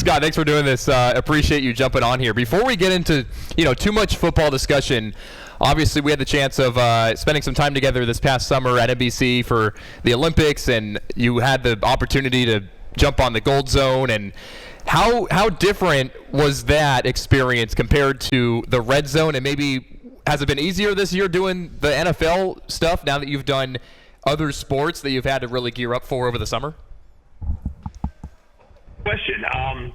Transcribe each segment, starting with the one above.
Scott, thanks for doing this. Appreciate you jumping on here. Before we get into too much football discussion, obviously we had the chance of spending some time together this past summer at NBC for the Olympics, and you had the opportunity to jump on the Gold Zone. And how different was that experience compared to the Red Zone? And maybe has it been easier this year doing the NFL stuff now that you've done other sports that you've had to really gear up for over the summer? Question.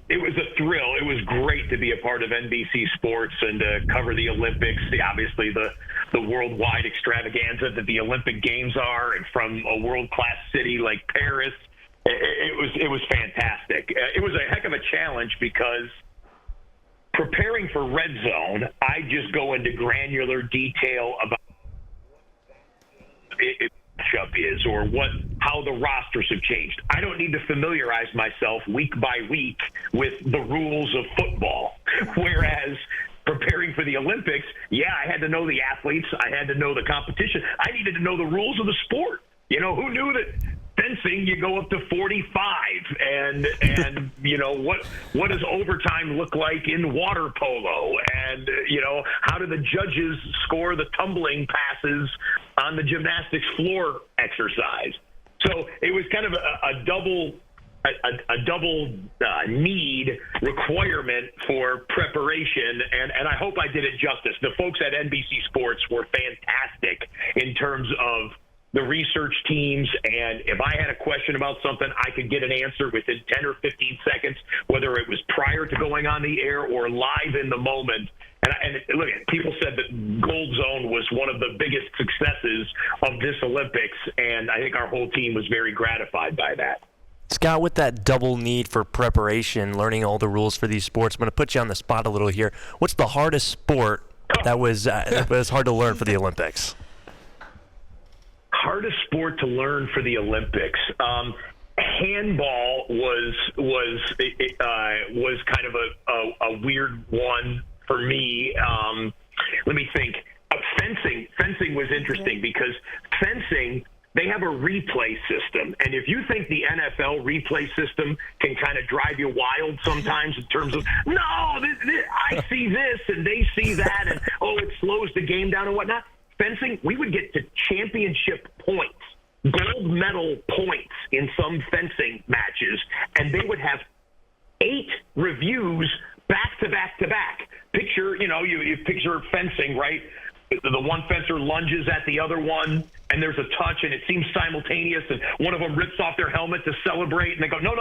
It was a thrill. It was great to be a part of NBC Sports and to cover the Olympics. Obviously, the worldwide extravaganza that the Olympic Games are, and from a world-class city like Paris, it was fantastic. It was a heck of a challenge because preparing for Red Zone, I just go into granular detail about it is or how the rosters have changed. I don't need to familiarize myself week by week with the rules of football. Whereas preparing for the Olympics, I had to know the athletes, I had to know the competition, I needed to know the rules of the sport. Who knew that fencing you go up to 45 and what does overtime look like in water polo, and how do the judges score the tumbling passes on the gymnastics floor exercise. So it was kind of a double need requirement for preparation, and I hope I did it justice. The folks at NBC Sports were fantastic in terms of the research teams, and if I had a question about something, I could get an answer within 10 or 15 seconds, whether it was prior to going on the air or live in the moment. And look, people said that Gold Zone was one of the biggest successes of this Olympics, and I think our whole team was very gratified by that. Scott, with that double need for preparation, learning all the rules for these sports, I'm going to put you on the spot a little here. What's the hardest sport that was hard to learn for the Olympics? Hardest sport to learn for the Olympics. Handball was kind of a weird one for me. Let me think. Fencing was interesting because fencing, they have a replay system, and if you think the NFL replay system can kind of drive you wild sometimes in terms of I see this and they see that, and it slows the game down and whatnot. Fencing, we would get to championship points, gold medal points in some fencing matches, and they would have 8 reviews back to back to back. Picture, you picture fencing, right? The one fencer lunges at the other one, and there's a touch, and it seems simultaneous, and one of them rips off their helmet to celebrate, and they go, no,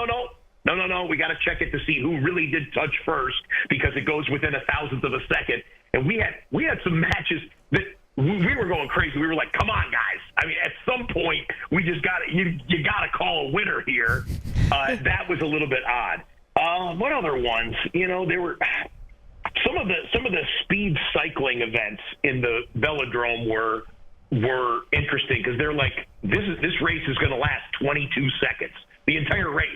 we got to check it to see who really did touch first, because it goes within 1,000th of a second. And we had some matches that we were going crazy. We were like, come on, guys. I mean, at some point, we just you got to call a winner here. That was a little bit odd. What other ones? There were some of the speed cycling events in the velodrome were interesting because they're like, this race is going to last 22 seconds, the entire race.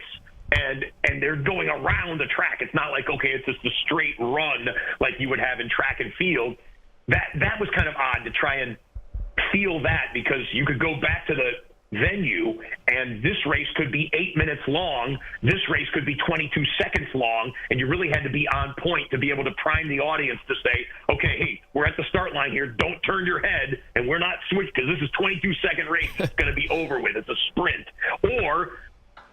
And they're going around the track. It's not like, okay, it's just a straight run like you would have in track and field. That was kind of odd to try and feel that, because you could go back to the venue and this race could be 8 minutes long, this race could be 22 seconds long, and you really had to be on point to be able to prime the audience to say, okay, hey, we're at the start line here, don't turn your head, and we're not switched because this is 22-second race, it's going to be over with, it's a sprint. Or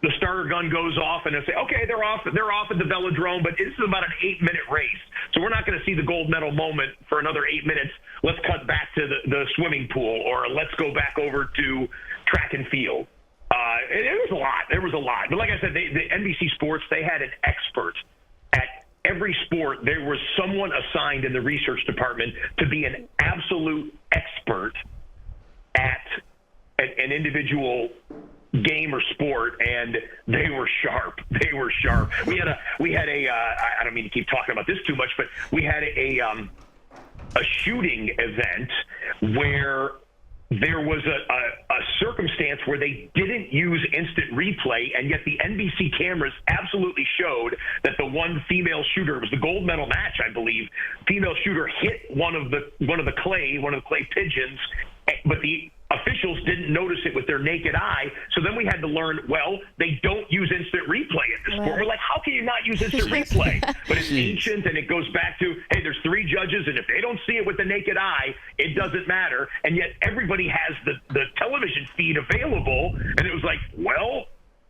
the starter gun goes off and they say, okay, they're off at the velodrome, but this is about an 8-minute race. So we're not going to see the gold medal moment for another 8 minutes. Let's cut back to the swimming pool, or let's go back over to track and field. It was a lot. But like I said, the NBC Sports, they had an expert at every sport. There was someone assigned in the research department to be an absolute expert at an individual game or sport, and they were sharp. We had a I don't mean to keep talking about this too much, but we had a shooting event where there was a circumstance where they didn't use instant replay, and yet the NBC cameras absolutely showed that the one female shooter, it was the gold medal match, I believe, female shooter hit one of the clay pigeons, but the officials didn't notice it with their naked eye. So then we had to learn, well, they don't use instant replay at this sport. We're like, how can you not use instant replay? But it's ancient, and it goes back to, hey, there's 3 judges, and if they don't see it with the naked eye, it doesn't matter. And yet everybody has the television feed available, and it was like, well,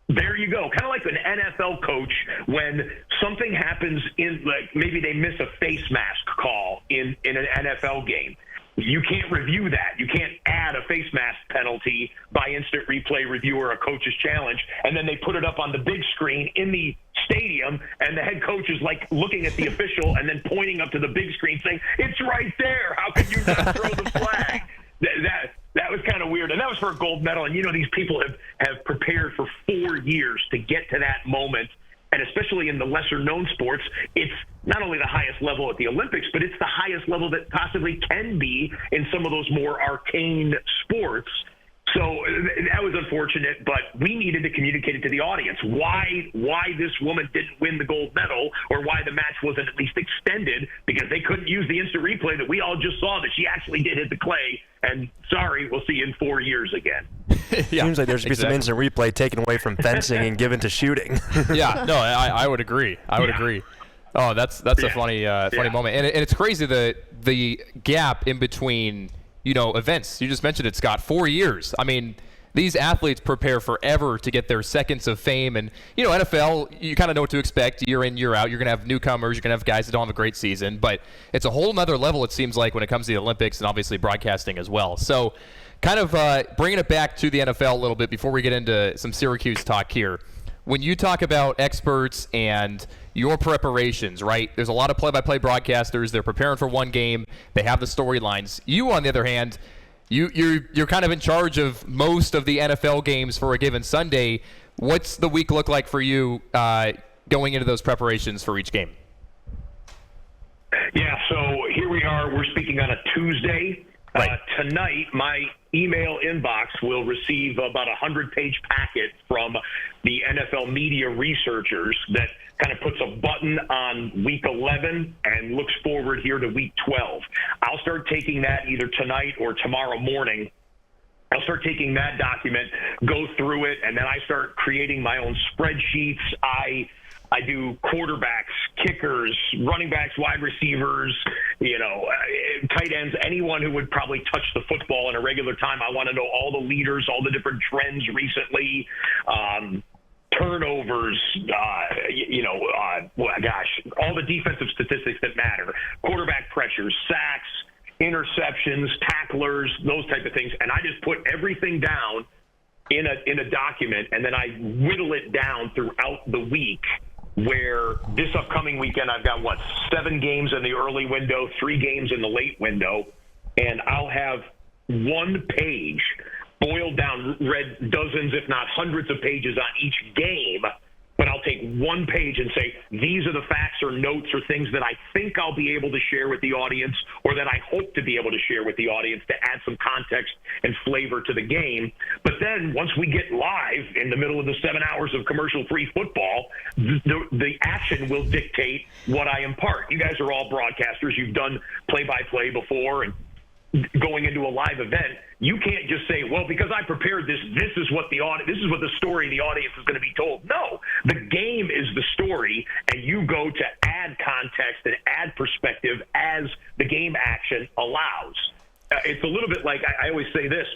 there you go. Kind of like an NFL coach when something happens in, like, maybe they miss a face mask call in an NFL game. You can't review that. You can't add a face mask penalty by instant replay review or a coach's challenge, and then they put it up on the big screen in the stadium, and the head coach is like looking at the official and then pointing up to the big screen saying, "It's right there. How could you not throw the flag?" That was kind of weird, and that was for a gold medal. And these people have prepared for 4 years to get to that moment. And especially in the lesser-known sports, it's not only the highest level at the Olympics, but it's the highest level that possibly can be in some of those more arcane sports. So that was unfortunate, but we needed to communicate it to the audience why this woman didn't win the gold medal, or why the match wasn't at least extended, because they couldn't use the instant replay that we all just saw that she actually did hit the clay. And sorry, we'll see you in 4 years again. Yeah, seems like there should be some instant replay taken away from fencing and given to shooting. Yeah, no, I would agree. I would agree. Oh, that's a funny moment, and it's crazy the gap in between events. You just mentioned it, Scott. 4 years. I mean, these athletes prepare forever to get their seconds of fame, and NFL, you kind of know what to expect year in, year out. You're going to have newcomers, you're going to have guys that don't have a great season, but it's a whole nother level, it seems like, when it comes to the Olympics and obviously broadcasting as well. So kind of bringing it back to the NFL a little bit before we get into some Syracuse talk here. When you talk about experts and your preparations, right, there's a lot of play-by-play broadcasters. They're preparing for one game. They have the storylines. You, on the other hand, you're kind of in charge of most of the NFL games for a given Sunday. What's the week look like for you going into those preparations for each game? Yeah, so here we are. We're speaking on a Tuesday. Right. Tonight, my email inbox will receive about a 100-page packet from the NFL media researchers that kind of puts a button on week 11 and looks forward here to week 12. I'll start taking that either tonight or tomorrow morning. I'll start taking that document, go through it, and then I start creating my own spreadsheets. I do quarterbacks, kickers, running backs, wide receivers, tight ends, anyone who would probably touch the football in a regular time. I want to know all the leaders, all the different trends recently, turnovers, all the defensive statistics that matter, quarterback pressures, sacks, interceptions, tacklers, those type of things. And I just put everything down in a document, and then I whittle it down throughout the week, where this upcoming weekend I've got, 7 games in the early window, 3 games in the late window, and I'll have one page boiled down, read dozens, if not hundreds of pages on each game, but I'll take one page and say, these are the facts or notes or things that I think I'll be able to share with the audience, or that I hope to be able to share with the audience to add some context and flavor to the game. But then once we get live in the middle of the 7 hours of commercial-free football, the action will dictate what I impart. You guys are all broadcasters. You've done play-by-play before, and going into a live event, you can't just say, well, because I prepared this, this is what the story the audience is going to be told. No, the game is the story, and you go to add context and add perspective as the game action allows. It's a little bit like, I always say this,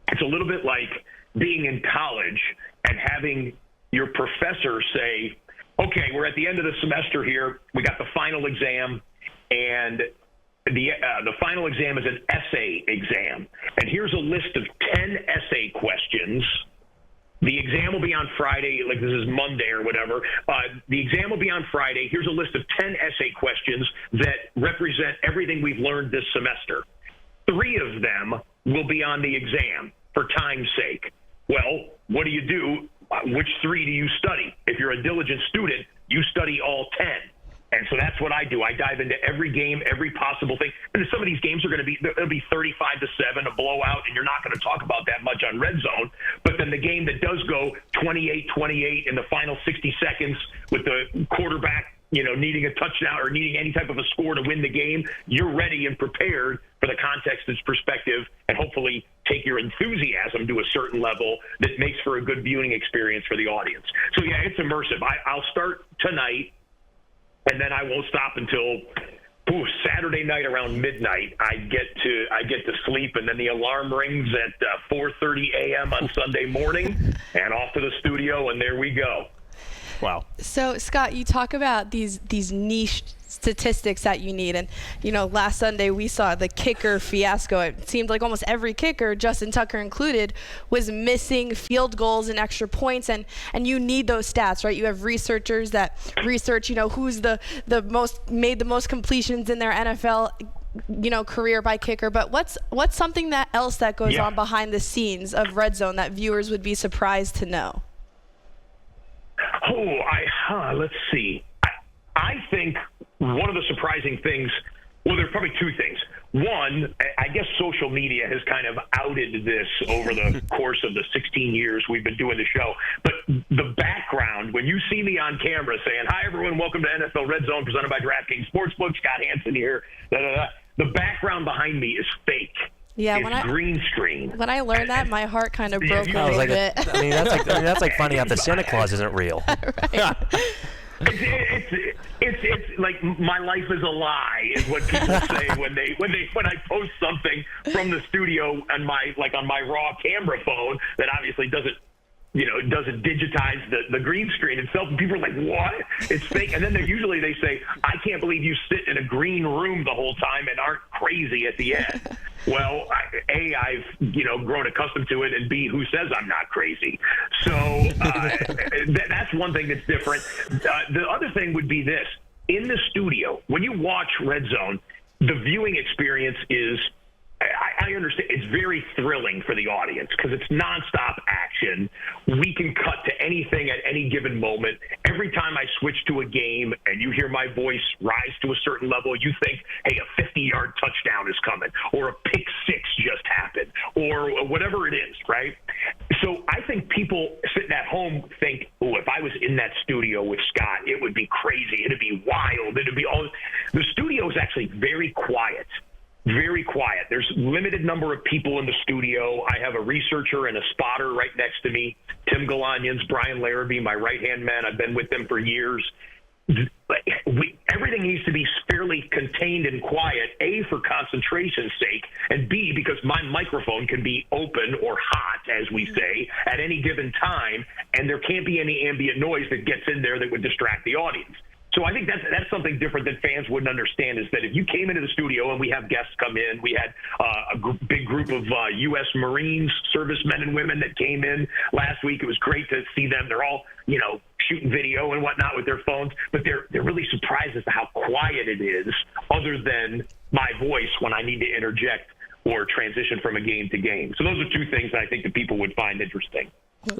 it's a little bit like being in college and having your professor say, okay, we're at the end of the semester here, we got the final exam, and the final exam is an essay exam, and here's a list of 10 essay questions. The exam will be on Friday, like this is Monday or whatever. The exam will be on Friday. Here's a list of 10 essay questions that represent everything we've learned this semester. 3 of them will be on the exam for time's sake. Well, what do you do? Which 3 do you study? If you're a diligent student, you study all 10. And so that's what I do. I dive into every game, every possible thing. And some of these games are going to be, it'll be 35-7, a blowout, and you're not going to talk about that much on Red Zone. But then the game that does go 28-28 in the final 60 seconds with the quarterback, needing a touchdown or needing any type of a score to win the game, you're ready and prepared for the context and perspective, and hopefully take your enthusiasm to a certain level that makes for a good viewing experience for the audience. So yeah, it's immersive. I'll start tonight, and then I won't stop until Saturday night around midnight. I get to sleep, and then the alarm rings at 4:30 a.m. on Sunday morning, and off to the studio, and there we go. Wow. So, Scott, you talk about these niche statistics that you need. And, last Sunday we saw the kicker fiasco. It seemed like almost every kicker, Justin Tucker included, was missing field goals and extra points. And you need those stats, right? You have researchers that research, who's the made the most completions in their NFL career by kicker. But what's something else that goes on behind the scenes of Red Zone that viewers would be surprised to know? Let's see. I think one of the surprising things, well, there's probably two things. One, I guess social media has kind of outed this over the course of the 16 years we've been doing the show. But the background, when you see me on camera saying, "Hi, everyone, welcome to NFL Red Zone presented by DraftKings Sportsbook, Scott Hanson here," the background behind me is fake. Yeah, it's green screen. When I learned that, my heart kind of broke a little bit. That's like finding out that Santa Claus isn't real. Right. It's like my life is a lie, is what people say when I post something from the studio on my raw camera phone that obviously doesn't digitize the green screen itself. And people are like, "What? It's fake." And then they say, "I can't believe you sit in a green room the whole time and aren't crazy at the end." Well, I've grown accustomed to it, and B, who says I'm not crazy? So that's one thing that's different. The other thing would be this: in the studio, when you watch Red Zone, the viewing experience is, I understand, it's very thrilling for the audience because it's nonstop action. We can cut to anything at any given moment. Every time I switch to a game and you hear my voice rise to a certain level, you think, hey, a 50-yard touchdown is coming, or a pick six just happened, or whatever it is, right? So I think people sitting at home think, oh, if I was in that studio with Scott, it would be crazy. It'd be wild. It'd be all. The studio is actually very quiet. Very quiet. There's limited number of people in the studio. I have a researcher and a spotter right next to me. Tim Galanians, Brian Larrabee, my right-hand man. I've been with them for years. Everything needs to be fairly contained and quiet, A, for concentration's sake, and B, because my microphone can be open or hot, as we say, at any given time, and there can't be any ambient noise that gets in there that would distract the audience. So I think that's something different that fans wouldn't understand, is that if you came into the studio and we have guests come in, we had big group of U.S. Marines, servicemen and women that came in last week. It was great to see them. They're all, shooting video and whatnot with their phones, but they're really surprised as to how quiet it is, other than my voice when I need to interject or transition from a game to game. So those are two things that I think that people would find interesting.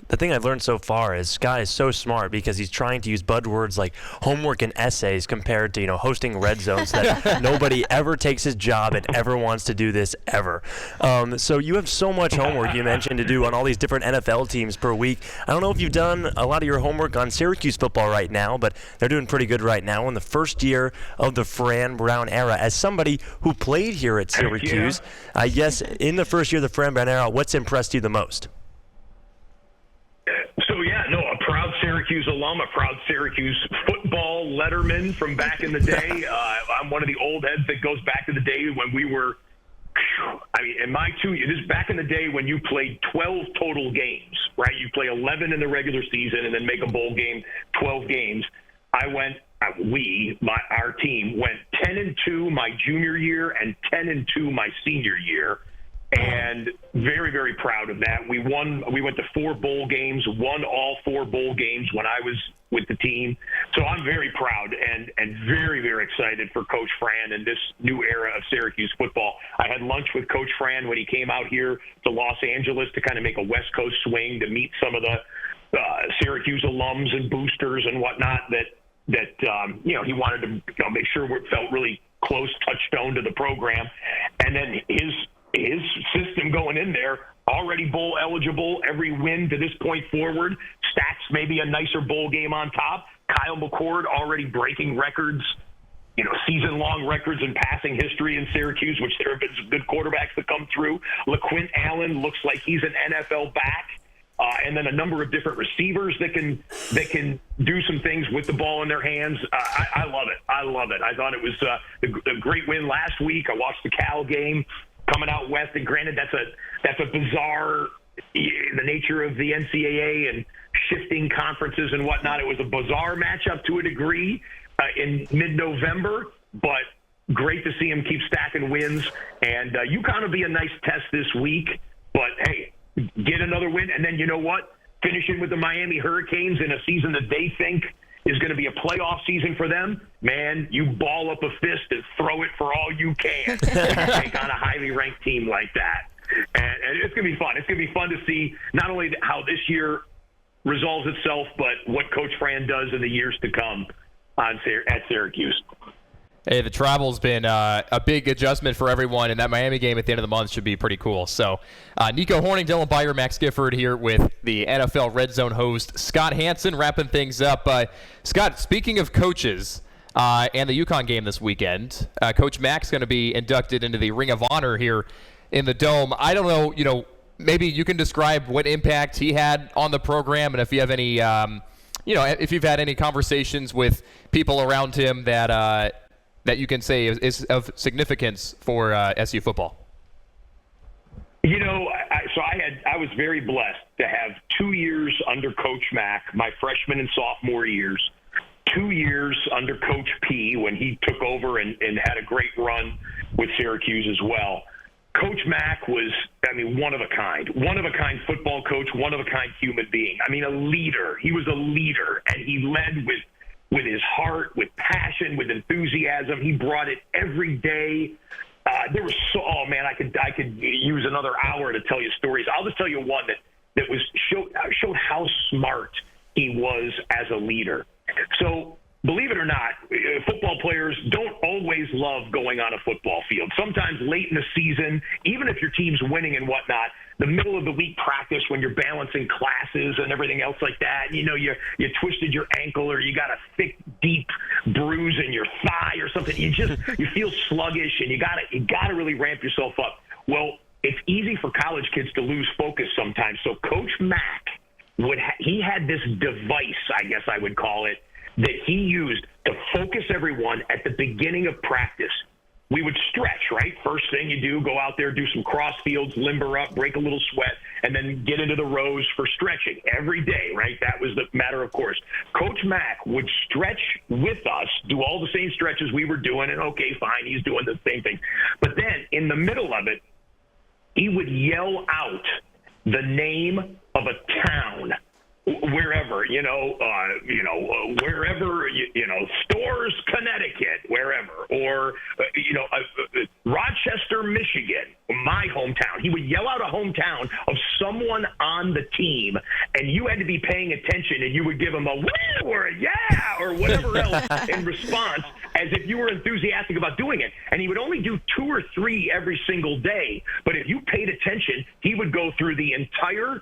The thing I've learned so far is Scott is so smart because he's trying to use buzzwords like homework and essays compared to, hosting Red Zone, so that nobody ever takes his job and ever wants to do this ever. So you have so much homework, you mentioned, to do on all these different NFL teams per week. I don't know if you've done a lot of your homework on Syracuse football right now, but they're doing pretty good right now in the first year of the Fran Brown era. As somebody who played here at Syracuse, I guess in the first year of the Fran Brown era, what's impressed you the most? A proud Syracuse alum, a proud Syracuse football letterman from back in the day. I'm one of the old heads that goes back to the day when we were, in my 2 years, this is back in the day when you played 12 total games, right? You play 11 in the regular season and then make a bowl game, 12 games. Our team went 10-2 my junior year and 10-2 my senior year. And very, very proud of that. We went to 4 bowl games, won all 4 bowl games when I was with the team. So I'm very proud and very, very excited for Coach Fran and this new era of Syracuse football. I had lunch with Coach Fran when he came out here to Los Angeles to kind of make a West Coast swing to meet some of the Syracuse alums and boosters and whatnot that he wanted to make sure it felt really close touchstone to the program. And then his system going in there, already bowl eligible, every win to this point forward, stacks maybe a nicer bowl game on top. Kyle McCord already breaking records, season-long records in passing history in Syracuse, which there have been some good quarterbacks that come through. LaQuint Allen looks like he's an NFL back. And then a number of different receivers that can do some things with the ball in their hands. I love it. I love it. I thought it was a great win last week. I watched the Cal game coming out west, and granted, that's a bizarre, the nature of the NCAA and shifting conferences and whatnot. It was a bizarre matchup to a degree in mid-November, but great to see him keep stacking wins. And UConn will be a nice test this week, but hey, get another win, and then you know what? Finishing with the Miami Hurricanes in a season that they think is going to be a playoff season for them, man, you ball up a fist and throw it for all you can when you take on a highly ranked team like that. And it's going to be fun. It's going to be fun to see not only how this year resolves itself, but what Coach Fran does in the years to come at Syracuse. Hey, the travel's been a big adjustment for everyone, and that Miami game at the end of the month should be pretty cool. So, Nico Horning, Dylan Byer, Max Gifford here with the NFL Red Zone host, Scott Hanson, wrapping things up. Scott, speaking of coaches and the UConn game this weekend, Coach Mack's going to be inducted into the Ring of Honor here in the Dome. I don't know, maybe you can describe what impact he had on the program, and if you have any, if you've had any conversations with people around him that you can say is of significance for SU football. I was very blessed to have 2 years under Coach Mack, my freshman and sophomore years, 2 years under Coach P when he took over and had a great run with Syracuse as well. Coach Mack was, one of a kind football coach, one of a kind human being. A leader. He was a leader, and he led with his heart, with passion, with enthusiasm. He brought it every day. There was I could use another hour to tell you stories. I'll just tell you one that showed how smart he was as a leader. So, believe it or not, football players don't always love going on a football field. Sometimes late in the season, even if your team's winning and whatnot, the middle of the week practice when you're balancing classes and everything else like that, you twisted your ankle or you got a thick, deep bruise in your thigh or something. You feel sluggish, and you gotta really ramp yourself up. Well, it's easy for college kids to lose focus sometimes. So Coach Mack he had this device, I guess I would call it, that he used to focus everyone at the beginning of practice. We would stretch, right? First thing you do, go out there, do some cross fields, limber up, break a little sweat, and then get into the rows for stretching every day, right? That was the matter of course. Coach Mack would stretch with us, do all the same stretches we were doing, and okay, fine, he's doing the same thing. But then in the middle of it, he would yell out the name of a town, wherever, wherever, Stores, Connecticut, wherever, or, Rochester, Michigan, my hometown. He would yell out a hometown of someone on the team, and you had to be paying attention, and you would give him a woo or a yeah or whatever else in response, as if you were enthusiastic about doing it. And he would only do 2 or 3 every single day, but if you paid attention, he would go through the entire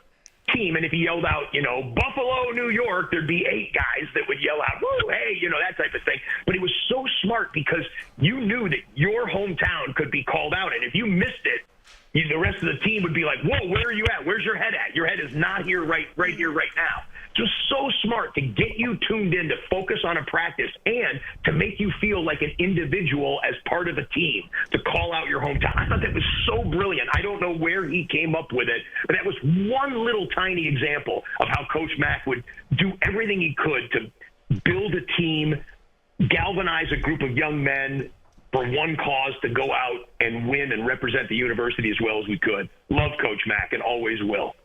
team, and if he yelled out, Buffalo, New York, there'd be 8 guys that would yell out, woo, hey, that type of thing. But he was so smart because you knew that your hometown could be called out, and if you missed it, the rest of the team would be like, whoa, where are you at? Where's your head at? Your head is not here, right here, right now. Just so smart to get you tuned in, to focus on a practice, and to make you feel like an individual as part of the team, to call out your hometown. I thought that was so brilliant. I don't know where he came up with it, but that was one little tiny example of how Coach Mack would do everything he could to build a team, galvanize a group of young men for one cause, to go out and win and represent the university as well as we could. Love Coach Mack and always will.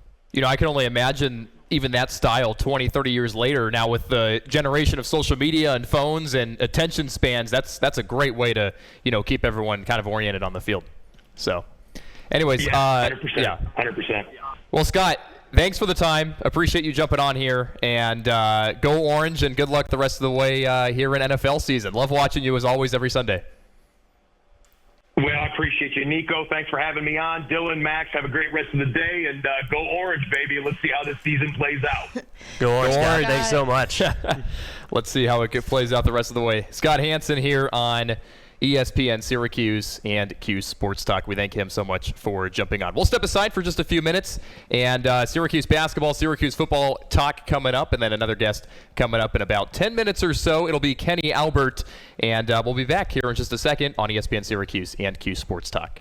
I can only imagine even that style 20, 30 years later, now with the generation of social media and phones and attention spans. That's a great way to, keep everyone kind of oriented on the field. So, anyways, 100%. Yeah. 100%. Well, Scott, thanks for the time. Appreciate you jumping on here, and go Orange, and good luck the rest of the way here in NFL season. Love watching you as always every Sunday. Well, I appreciate appreciate you. Nico, thanks for having me on. Dylan, Max, have a great rest of the day, and go Orange, baby. Let's see how this season plays out. Go Orange, Go Scott. Orange. Thanks so much. Let's see how it plays out the rest of the way. Scott Hanson here on ESPN Syracuse and Q Sports Talk. We thank him so much for jumping on. We'll step aside for just a few minutes, and Syracuse basketball, Syracuse football talk coming up, and then another guest coming up in about 10 minutes or so. It'll be Kenny Albert, and we'll be back here in just a second on ESPN Syracuse and Q Sports Talk.